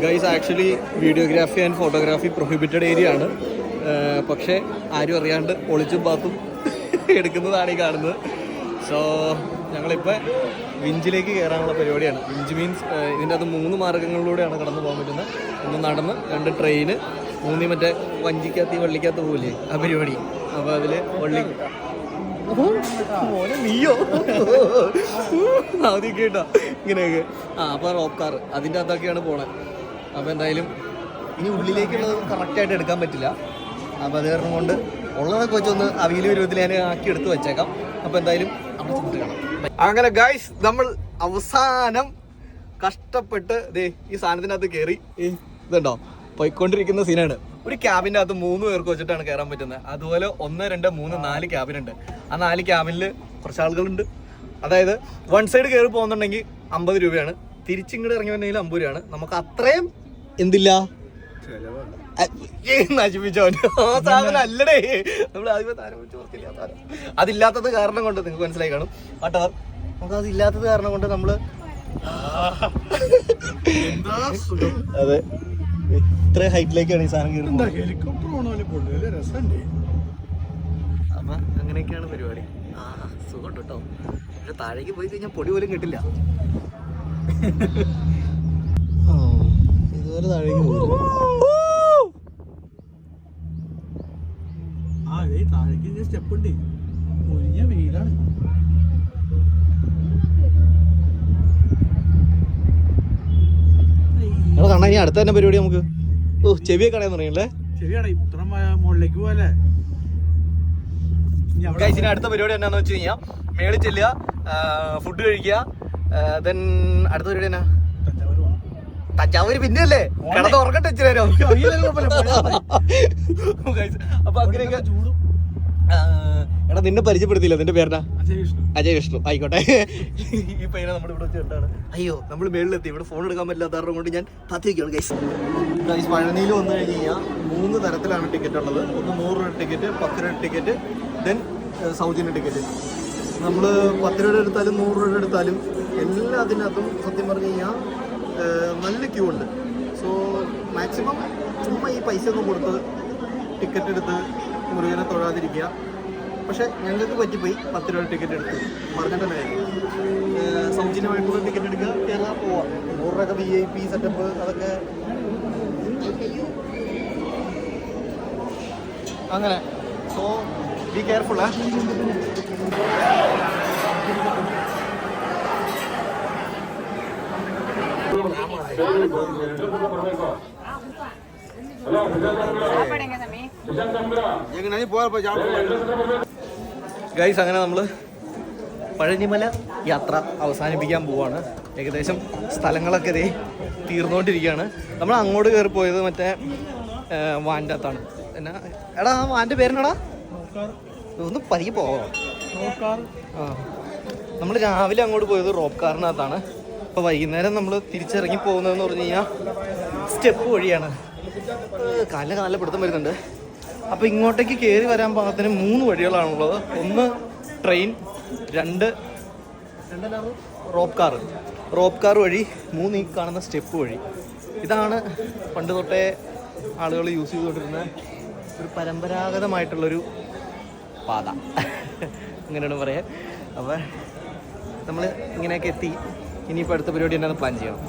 Guys actually videography and photography prohibited area ആണ്. പക്ഷേ ആരും അറിയാണ്ട് ഒളിച്ചും പാത്തും എടുക്കുന്നതാണ് ഈ കാണുന്നത്. സോ ഞങ്ങളിപ്പോൾ വിഞ്ചിലേക്ക് കയറാനുള്ള പരിപാടിയാണ്. വിഞ്ച് മീൻസ് ഇതിൻ്റെ അത് 3 മാർഗ്ഗങ്ങളിലൂടെയാണ് കടന്നു പോകാൻ പറ്റുന്നത്. ഒന്ന് നടന്ന്, 2 ട്രെയിന്, 3 മറ്റേ വഞ്ചിക്കകത്ത് വള്ളിക്കകത്ത് പോകില്ലേ ആ പരിപാടി. അപ്പോൾ അതിൽ വള്ളി മോനെ നീയോ ആദ്യമൊക്കെ കേട്ടോ ഇങ്ങനെയൊക്കെ. അപ്പോൾ റോപ്പ് കാർ അതിൻ്റെ അകത്തൊക്കെയാണ് പോണത്. അപ്പോൾ എന്തായാലും ഇനി ഉള്ളിലേക്കുള്ളത് കറക്റ്റായിട്ട് എടുക്കാൻ പറ്റില്ല. അപ്പോൾ അത് കാരണം കൊണ്ട് ഉള്ളതൊക്കെ വെച്ചൊന്ന് അവിയൽ രൂപത്തിൽ ഞാൻ ആക്കി എടുത്ത് വെച്ചേക്കാം. അപ്പോൾ എന്തായാലും അവിടെ ചെന്നിട്ട് കാണാം. അങ്ങനെ ഗൈസ് നമ്മൾ അവസാനം കഷ്ടപ്പെട്ട് ഈ സാധനത്തിനകത്ത് കയറി. ഇതുണ്ടോ പോയിക്കൊണ്ടിരിക്കുന്ന സീനാണ്. ഒരു ക്യാബിൻ്റെ അകത്ത് 3 പേർക്ക് വെച്ചിട്ടാണ് കയറാൻ പറ്റുന്നത്. അതുപോലെ 1, 2, 3, 4 ക്യാബിനുണ്ട്. ആ 4 ക്യാബിനിൽ കുറച്ച് ആളുകളുണ്ട്. അതായത് വൺ സൈഡ് കയറി പോകുന്നുണ്ടെങ്കിൽ 50 രൂപയാണ്, തിരിച്ചിങ്ങോട്ട് ഇറങ്ങി വന്നെങ്കിൽ 50 രൂപയാണ്. നമുക്ക് അത്രയും എന്തില്ല നശിപ്പിച്ചോ സാധനം അല്ലടേ. നമ്മൾ ആദ്യമേ താരം വെച്ച് ഓർത്തില്ല സാധനം. അതില്ലാത്തത് കാരണം കൊണ്ട് നിങ്ങൾക്ക് മനസ്സിലായി കാണും. ബട്ട് നമുക്ക് അതില്ലാത്തത് കാരണം കൊണ്ട് നമ്മള് അതെ ഇത്ര ഹൈറ്റിലേക്കാണ് ഈ സാധനം കയറുന്നത്. അപ്പൊ അങ്ങനെയൊക്കെയാണ് പരിപാടി. സുഖമുണ്ട് കേട്ടോ. പക്ഷെ താഴേക്ക് പോയി കഴിഞ്ഞാൽ പൊടി പോലും കിട്ടില്ല. ഇതുപോലെ താഴേക്ക് പോകില്ല. താഴേക്ക് സ്റ്റെപ്പ് ഉണ്ട്. ഒഴിഞ്ഞ വെയിലാണ്. കാണാൻ ഇനി അടുത്ത തന്നെ പരിപാടി നമുക്ക്. ചെവിയൊക്കെ കാണാൻ തുടങ്ങിയല്ലേ. ഇത്ര മുകളിലേക്ക് പോലെ ഇതിന് അടുത്ത പരിപാടി എന്നാന്ന് വെച്ച് കഴിഞ്ഞാൽ മേളിൽ ചെല്ലുക, ഫുഡ് കഴിക്കുക. ദെൻ അടുത്ത പരിപാടി എന്നാ തഞ്ചാവൂര് പിന്നെയല്ലേ കിടന്ന് ഉറക്കട്ടെ വെച്ചു തരാം. അപ്പൊ അങ്ങനെയൊക്കെ. എടാ നിന്നെ പരിചയപ്പെടുത്തിയില്ല, നിന്റെ പേരെന്നാ? അജയ് വിഷ്ണു. ആയിക്കോട്ടെ. ഈ പയ്യനെ നമ്മൾ ഇവിടെ വെച്ച് കണ്ടാണ്. അയ്യോ നമ്മൾ മേളിലെത്തി. ഇവിടെ ഫോൺ എടുക്കാൻ പറ്റില്ലാത്ത കാരണം കൊണ്ട് ഞാൻ കാത്തിരിക്കുകയാണ് ഗൈസ്. ഗൈസ് പഴനിയിൽ വന്നു കഴിഞ്ഞ് കഴിഞ്ഞാൽ 3 തരത്തിലാണ് ടിക്കറ്റ് ഉള്ളത്. ഒന്ന് 100 രൂപ ടിക്കറ്റ്, 10 രൂപ ടിക്കറ്റ്, ദെൻ സൗജന്യ ടിക്കറ്റ്. നമ്മൾ 10 രൂപ എടുത്താലും 100 രൂപ എടുത്താലും എല്ലാത്തിനകത്തും സത്യം പറഞ്ഞു കഴിഞ്ഞാൽ നല്ല ക്യൂ ഉണ്ട്. സോ മാക്സിമം ചുമ്മാ ഈ പൈസ ഒന്നും കൊടുത്ത് ടിക്കറ്റ് എടുത്ത് മുരുകനെ തൊഴാതിരിക്കുക. പക്ഷേ ഞങ്ങൾക്ക് പറ്റിപ്പോയി 10 രൂപ ടിക്കറ്റ് എടുത്ത് പറഞ്ഞിട്ട് തന്നെ സൗജന്യമായിട്ടുള്ള ടിക്കറ്റ് എടുക്കുക, കേരള പോവാം. 100 രൂപ VIP സെറ്റപ്പ് അതൊക്കെ അങ്ങനെ. So be careful. ഗൈസ് അങ്ങനെ നമ്മൾ പഴനിമല യാത്ര അവസാനിപ്പിക്കാൻ പോവാണ്. ഏകദേശം സ്ഥലങ്ങളൊക്കെ ഇതേ തീർന്നുകൊണ്ടിരിക്കുകയാണ്. നമ്മൾ അങ്ങോട്ട് കയറി പോയത് മറ്റേ വാൻ്റെ അകത്താണ്. എന്നാ എടാ ആ വാൻ്റെ പേരെന്നാടാ? ഒന്ന് പതിയെ പോവാം. നമ്മൾ രാവിലെ അങ്ങോട്ട് പോയത് റോപ്പ് കാറിനകത്താണ്. അപ്പോൾ വൈകുന്നേരം നമ്മൾ തിരിച്ചിറങ്ങി പോകുന്നതെന്ന് പറഞ്ഞു കഴിഞ്ഞാൽ സ്റ്റെപ്പ് വഴിയാണ്. കാല പിടുത്തം വരുന്നുണ്ട്. അപ്പോൾ ഇങ്ങോട്ടേക്ക് കയറി വരാൻ പാകത്തിന് 3 വഴികളാണുള്ളത്. ഒന്ന് ട്രെയിൻ, 2 റോപ്പ് കാർ വഴി, 3 ഈ കാണുന്ന സ്റ്റെപ്പ് വഴി. ഇതാണ് പണ്ട് തൊട്ടേ ആളുകൾ യൂസ് ചെയ്തുകൊണ്ടിരുന്ന ഒരു പരമ്പരാഗതമായിട്ടുള്ളൊരു പാത അങ്ങനെയാണ് പറയാൻ. അപ്പോൾ നമ്മൾ ഇങ്ങനെയൊക്കെ എത്തി. ഇനിയിപ്പോൾ അടുത്ത പരിപാടി എന്നാണ് പ്ലാൻ ചെയ്യണം.